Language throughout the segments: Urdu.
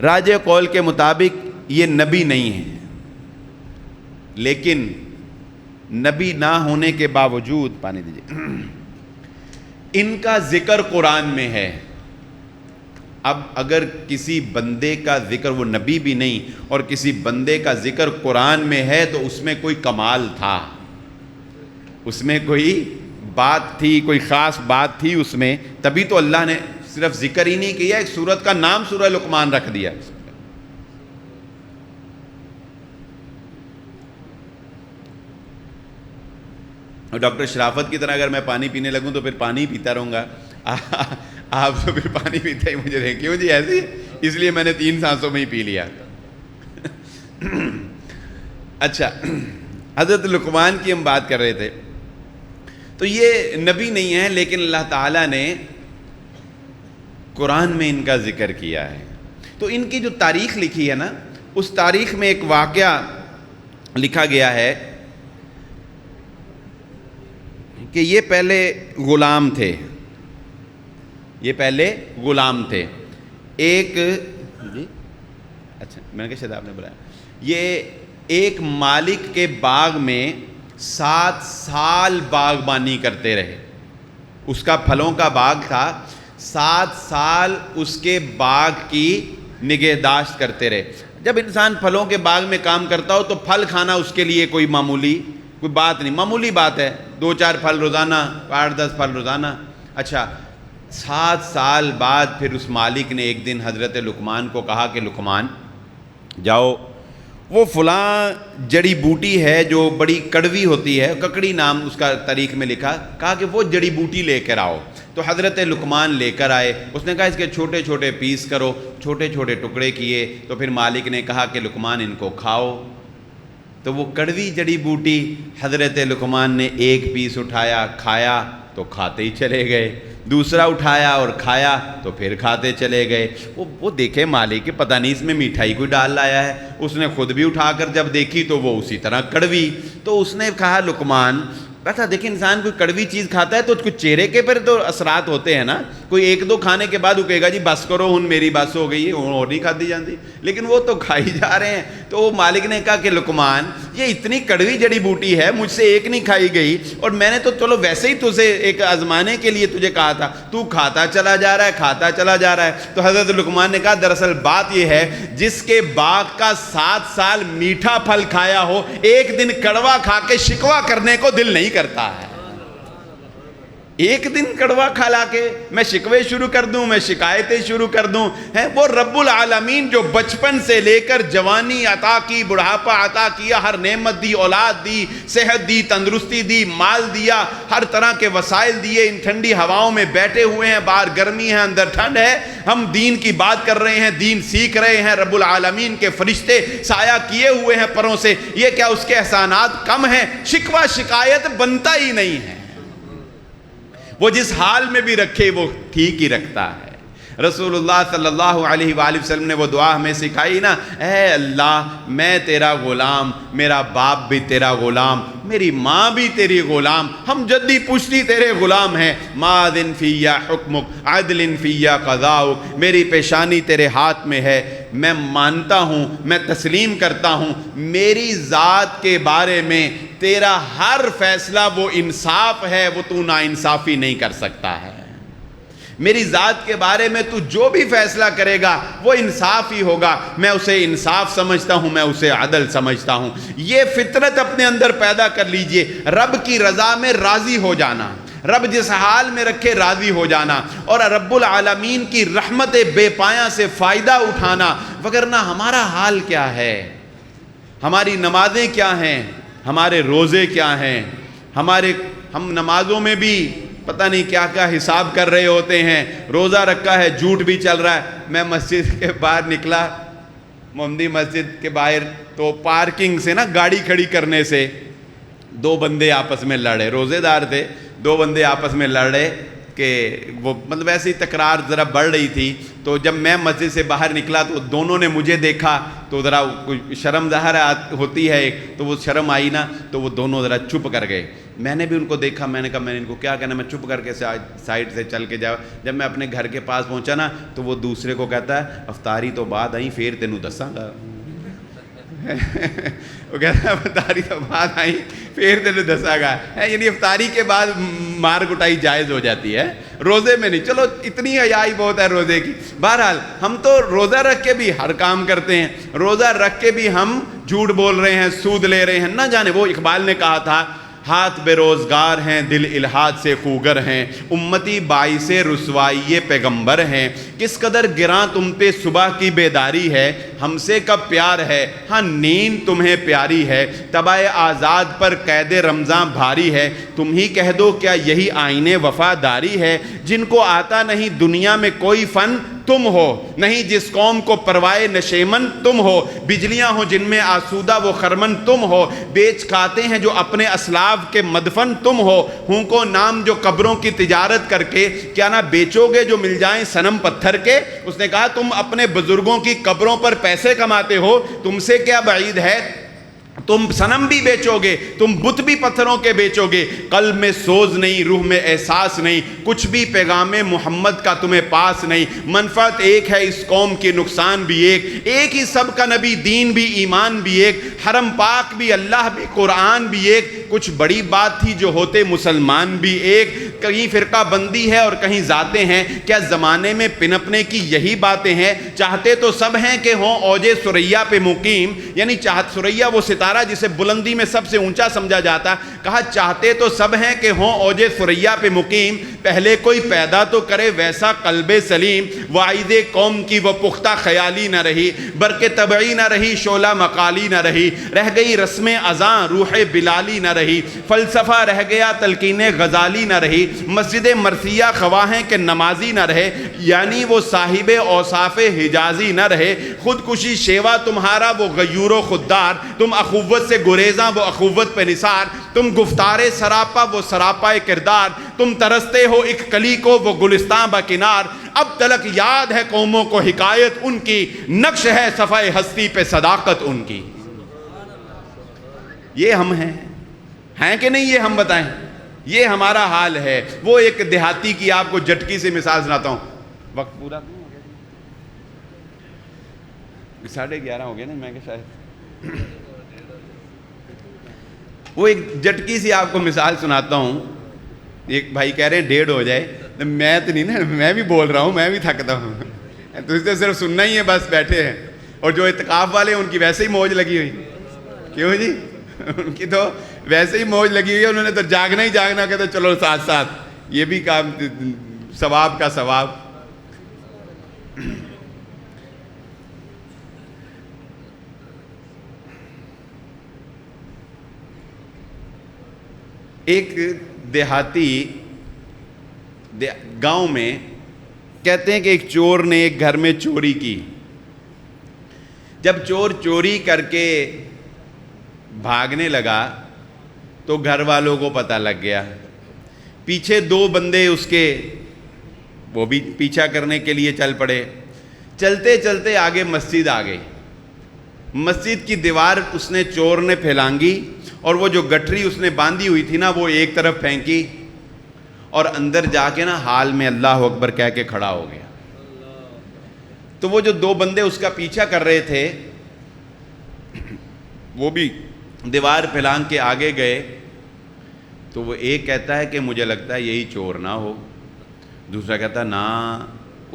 راجح قول کے مطابق یہ نبی نہیں ہے، لیکن نبی نہ ہونے کے باوجود پانی دیجیے ان کا ذکر قرآن میں ہے۔ اب اگر کسی بندے کا ذکر، وہ نبی بھی نہیں، اور کسی بندے کا ذکر قرآن میں ہے تو اس میں کوئی کمال تھا، اس میں کوئی بات تھی، کوئی خاص بات تھی اس میں، تبھی تو اللہ نے صرف ذکر ہی نہیں کیا، ایک سورت کا نام سورہ لقمان رکھ دیا۔ اور ڈاکٹر شرافت کی طرح اگر میں پانی پینے لگوں تو پھر پانی پیتا رہوں گا، آپ تو پھر پانی پیتا ہی مجھے رہیں، کیوں جی ایسی؟ اس لیے میں نے 3 سانسوں میں ہی پی لیا۔ اچھا، حضرت لقمان کی ہم بات کر رہے تھے، تو یہ نبی نہیں ہے لیکن اللہ تعالیٰ نے قرآن میں ان کا ذکر کیا ہے۔ تو ان کی جو تاریخ لکھی ہے نا، اس تاریخ میں ایک واقعہ لکھا گیا ہے کہ یہ پہلے غلام تھے، یہ پہلے غلام تھے۔ ایک اچھا میں نے کہا شاید آپ نے بلایا، یہ ایک مالک کے باغ میں 7 سال باغبانی کرتے رہے، اس کا پھلوں کا باغ تھا، 7 سال اس کے باغ کی نگہداشت کرتے رہے۔ جب انسان پھلوں کے باغ میں کام کرتا ہو تو پھل کھانا اس کے لیے کوئی معمولی کوئی بات نہیں، معمولی بات ہے، 2-4 پھل روزانہ، 8-10 پھل روزانہ۔ اچھا، 7 سال بعد پھر اس مالک نے ایک دن حضرت لقمان کو کہا کہ لقمان جاؤ، وہ فلاں جڑی بوٹی ہے جو بڑی کڑوی ہوتی ہے، ککڑی نام اس کا تاریخ میں لکھا، کہا کہ وہ جڑی بوٹی لے کر آؤ۔ تو حضرت لقمان لے کر آئے، اس نے کہا اس کے چھوٹے چھوٹے پیس کرو، چھوٹے چھوٹے ٹکڑے کیے، تو پھر مالک نے کہا کہ لقمان ان کو کھاؤ۔ تو وہ کڑوی جڑی بوٹی حضرت لقمان نے ایک پیس اٹھایا، کھایا تو کھاتے ہی چلے گئے، دوسرا اٹھایا اور کھایا تو پھر کھاتے چلے گئے۔ وہ دیکھے مالک کہ پتہ نہیں اس میں میٹھائی کوئی ڈال لایا ہے، اس نے خود بھی اٹھا کر جب دیکھی تو وہ اسی طرح کڑوی۔ تو اس نے کہا لقمان، کہا دیکھیں انسان کوئی کڑوی چیز کھاتا ہے تو کچھ چہرے کے پر تو اثرات ہوتے ہیں نا، کوئی 1-2 کھانے کے بعد وہ کہے گا جی بس کرو ہن میری بس ہو گئی ہے، اور نہیں کھاتی جاتی، لیکن وہ تو کھائی جا رہے ہیں۔ تو وہ مالک نے کہا کہ لقمان یہ اتنی کڑوی جڑی بوٹی ہے، مجھ سے ایک نہیں کھائی گئی، اور میں نے تو چلو ویسے ہی تجھے ایک آزمانے کے لیے تجھے کہا تھا، تو کھاتا چلا جا رہا ہے، کھاتا چلا جا رہا ہے۔ تو حضرت لقمان نے کہا دراصل بات یہ ہے، جس کے باغ کا 7 سال میٹھا پھل کھایا ہو، ایک دن کڑوا کھا کے شکوہ کرنے کو دل نہیں کرتا ہے۔ ایک دن کڑوا کھلا کے میں شکوے شروع کر دوں، میں شکایتیں شروع کر دوں؟ ہے وہ رب العالمین جو بچپن سے لے کر جوانی عطا کی، بڑھاپا عطا کیا، ہر نعمت دی، اولاد دی، صحت دی، تندرستی دی، مال دیا، ہر طرح کے وسائل دیے، ان ٹھنڈی ہواؤں میں بیٹھے ہوئے ہیں، باہر گرمی ہے اندر ٹھنڈ ہے، ہم دین کی بات کر رہے ہیں، دین سیکھ رہے ہیں، رب العالمین کے فرشتے سایہ کیے ہوئے ہیں پروں سے، یہ کیا اس کے احسانات کم ہیں؟ شکوہ شکایت بنتا ہی نہیں ہے۔ وہ جس حال میں بھی رکھے وہ ٹھیک ہی رکھتا ہے۔ رسول اللہ صلی اللہ علیہ وآلہ وسلم نے وہ دعا ہمیں سکھائی نا، اے اللہ میں تیرا غلام، میرا باپ بھی تیرا غلام، میری ماں بھی تیری غلام، ہم جدی پشتی تیرے غلام ہیں، ماذن فیا حکمک عدل فیا قضاؤک، میری پیشانی تیرے ہاتھ میں ہے، میں مانتا ہوں، میں تسلیم کرتا ہوں، میری ذات کے بارے میں تیرا ہر فیصلہ وہ انصاف ہے، وہ تو ناانصافی نہیں کر سکتا ہے، میری ذات کے بارے میں تو جو بھی فیصلہ کرے گا وہ انصاف ہی ہوگا، میں اسے انصاف سمجھتا ہوں، میں اسے عدل سمجھتا ہوں۔ یہ فطرت اپنے اندر پیدا کر لیجئے، رب کی رضا میں راضی ہو جانا، رب جس حال میں رکھے راضی ہو جانا، اور رب العالمین کی رحمت بے پایاں سے فائدہ اٹھانا۔ وگرنہ ہمارا حال کیا ہے، ہماری نمازیں کیا ہیں، ہمارے روزے کیا ہیں، ہم نمازوں میں بھی پتہ نہیں کیا کیا حساب کر رہے ہوتے ہیں، روزہ رکھا ہے، جھوٹ بھی چل رہا ہے۔ میں مسجد کے باہر نکلا، محمدی مسجد کے باہر، تو پارکنگ سے نا گاڑی کھڑی کرنے سے 2 بندے آپس میں لڑے، روزے دار تھے، 2 بندے آپس میں لڑ رہے کہ وہ مطلب ایسی ہی تکرار ذرا بڑھ رہی تھی۔ تو جب میں مسجد سے باہر نکلا تو دونوں نے مجھے دیکھا، تو ذرا شرم ظاہر ہوتی ہے ایک، تو وہ شرم آئی نا، تو وہ دونوں ذرا چپ کر گئے۔ میں نے بھی ان کو دیکھا, میں نے کہا میں نے ان کو کیا کہنا, میں چپ کر کے سائڈ سے چل کے جاؤ. جب میں اپنے گھر کے پاس پہنچا نا تو وہ دوسرے کو کہتا ہے افطاری تو بعد آئی پھر تینوں دساں گا. وہ کہتا ہے افطاری تو بعد آئی پھر تینوں دساں گا, یعنی افطاری کے بعد مار کٹائی جائز ہو جاتی ہے, روزے میں نہیں. چلو اتنی حیائی بہت ہے روزے کی. بہرحال ہم تو روزہ رکھ کے بھی ہر کام کرتے ہیں, روزہ رکھ کے بھی ہم جھوٹ بول رہے ہیں, سود لے رہے ہیں. نہ جانے, وہ اقبال نے کہا تھا ہاتھ بے روزگار ہیں دل الحاد سے خوگر ہیں, امتی باعث رسوائی پیغمبر ہیں. کس قدر گراں تم پہ صبح کی بیداری ہے, ہم سے کب پیار ہے ہاں نیند تمہیں پیاری ہے. تبائے آزاد پر قید رمضاں بھاری ہے, تم ہی کہہ دو کیا یہی آئین وفاداری ہے. جن کو آتا نہیں دنیا میں کوئی فن تم ہو, نہیں جس قوم کو پروائے نشیمن تم ہو. بجلیاں ہوں جن میں آسودہ وہ خرمن تم ہو, بیچ کھاتے ہیں جو اپنے اسلاف کے مدفن تم ہو. ہوں کو نام جو قبروں کی تجارت کر کے کیا نہ بیچو گے جو مل جائیں صنم پتھر کے. اس نے کہا تم اپنے بزرگوں کی قبروں پر پیسے کماتے ہو, تم سے کیا بعید ہے تم صنم بھی بیچو گے, تم بت بھی پتھروں کے بیچو گے. قلب میں سوز نہیں روح میں احساس نہیں, کچھ بھی پیغام محمد کا تمہیں پاس نہیں. منفعت ایک ہے اس قوم کی نقصان بھی ایک, ایک ہی سب کا نبی دین بھی ایمان بھی ایک, حرم پاک بھی اللہ بھی قرآن بھی ایک. کچھ بڑی بات تھی جو ہوتے مسلمان بھی ایک, کہیں فرقہ بندی ہے اور کہیں ذاتیں ہیں, کیا زمانے میں پنپنے کی یہی باتیں ہیں. چاہتے تو سب ہیں کہ ہوں اوج ثریا پہ مقیم, یعنی چاہت ثریا وہ ستارہ جسے بلندی میں سب سے اونچا سمجھا جاتا. کہا چاہتے تو سب ہیں کہ ہوں اوج ثریا پہ مقیم, پہلے کوئی پیدا تو کرے ویسا قلب سلیم. وعید قوم کی وہ پختہ خیالی نہ رہی, برق طبعی نہ رہی, شعلہ مقالی نہ رہی, رہ گئی رسم اذاں روح بلالی نہ رہی, فلسفہ رہ گیا تلقین غزالی نہ رہی, مسجد مرثیہ خواہیں کہ نمازی نہ رہے, یعنی وہ صاحب اوصاف حجازی نہ رہے. خودکشی شیوا تمہارا وہ غیور و خوددار, تم اخوت سے گریزاں وہ اخوت پہ نثار, تم گفتار سراپا وہ سراپا کردار, تم ترستے ہو ایک کلی کو وہ گلستان بکنار. اب تلک یاد ہے قوموں کو حکایت ان کی, نقش ہے صفحہ ہستی پہ صداقت ان کی. یہ ہم ہیں کہ نہیں, یہ ہم بتائیں, یہ ہمارا حال ہے. وہ ایک دیہاتی کی آپ کو جٹکی سے مثال سناتا ہوں. وقت پورا ہو گیا, 11:30 ہو گیا نا, میں کہ شاید وہ ایک جٹکی سی آپ کو مثال سناتا ہوں. ایک بھائی کہہ رہے ہیں 1:30 ہو جائے, میں تو نہیں نا, میں بھی بول رہا ہوں, میں بھی تھکتا ہوں. تجھ تو صرف سننا ہی ہے, بس بیٹھے ہیں. اور جو اعتکاف والے ان کی ویسے ہی موج لگی ہوئی. کیوں جی, ان کی تو ویسے ہی موج لگی ہوئی ہے, انہوں نے تو جاگنا ہی جاگنا, کہتے چلو ساتھ ساتھ یہ بھی کام, ثواب کا ثواب. ایک دیہاتی گاؤں میں کہتے ہیں کہ ایک چور نے ایک گھر میں چوری کی. جب چور چوری کر کے بھاگنے لگا تو گھر والوں کو پتہ لگ گیا. پیچھے 2 بندے اس کے وہ بھی پیچھا کرنے کے لیے چل پڑے. چلتے چلتے آگے مسجد آ گئی. مسجد کی دیوار اس نے چور نے پھیلانگی, اور وہ جو گٹھری اس نے باندھی ہوئی تھی نا وہ ایک طرف پھینکی, اور اندر جا کے نا حال میں اللہ اکبر کہہ کے کھڑا ہو گیا. تو وہ جو 2 بندے اس کا پیچھا کر رہے تھے وہ بھی دیوار پھیلانگ کے آگے گئے. تو وہ ایک کہتا ہے کہ مجھے لگتا ہے یہی چور نہ ہو. دوسرا کہتا ہے نا,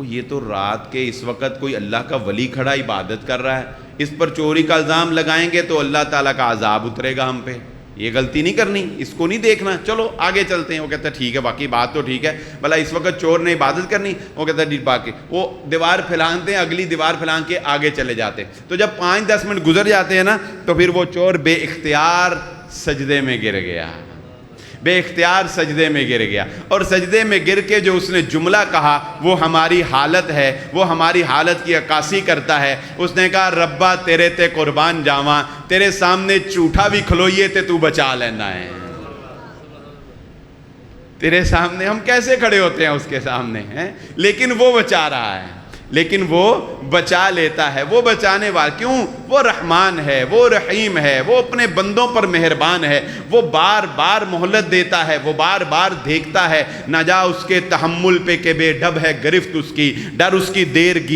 یہ تو رات کے اس وقت کوئی اللہ کا ولی کھڑا عبادت کر رہا ہے, اس پر چوری کا الزام لگائیں گے تو اللہ تعالیٰ کا عذاب اترے گا ہم پہ, یہ غلطی نہیں کرنی, اس کو نہیں دیکھنا, چلو آگے چلتے ہیں. وہ کہتا ہے ٹھیک ہے, باقی بات تو ٹھیک ہے, بھلا اس وقت چور نے عبادت کرنی. وہ کہتا ہے باقی, وہ دیوار پھیلانتے ہیں, اگلی دیوار پھیلان کے آگے چلے جاتے ہیں. تو جب 5-10 منٹ گزر جاتے ہیں نا تو پھر وہ چور بے اختیار سجدے میں گر گیا, بے اختیار سجدے میں گر گیا. اور سجدے میں گر کے جو اس نے جملہ کہا وہ ہماری حالت ہے, وہ ہماری حالت کی عکاسی کرتا ہے. اس نے کہا ربا تیرے تے قربان جاواں, تیرے سامنے جھوٹا بھی کھلوئیے تے تو بچا لینا ہے. تیرے سامنے ہم کیسے کھڑے ہوتے ہیں اس کے سامنے ہیں, لیکن وہ بچا رہا ہے. لیکن وہ بچا لیتا ہے، وہ بچانے والا، کیوں؟ وہ رحمان ہے، وہ رحیم ہے، وہ اپنے بندوں پر مہربان ہے، وہ بار بار مہلت دیتا ہے، وہ بار بار دیکھتا ہے، نہ جا اس کے تحمل پہ کہ بے ڈب ہے گرفت اس کی، ڈر اس کی دیر گیر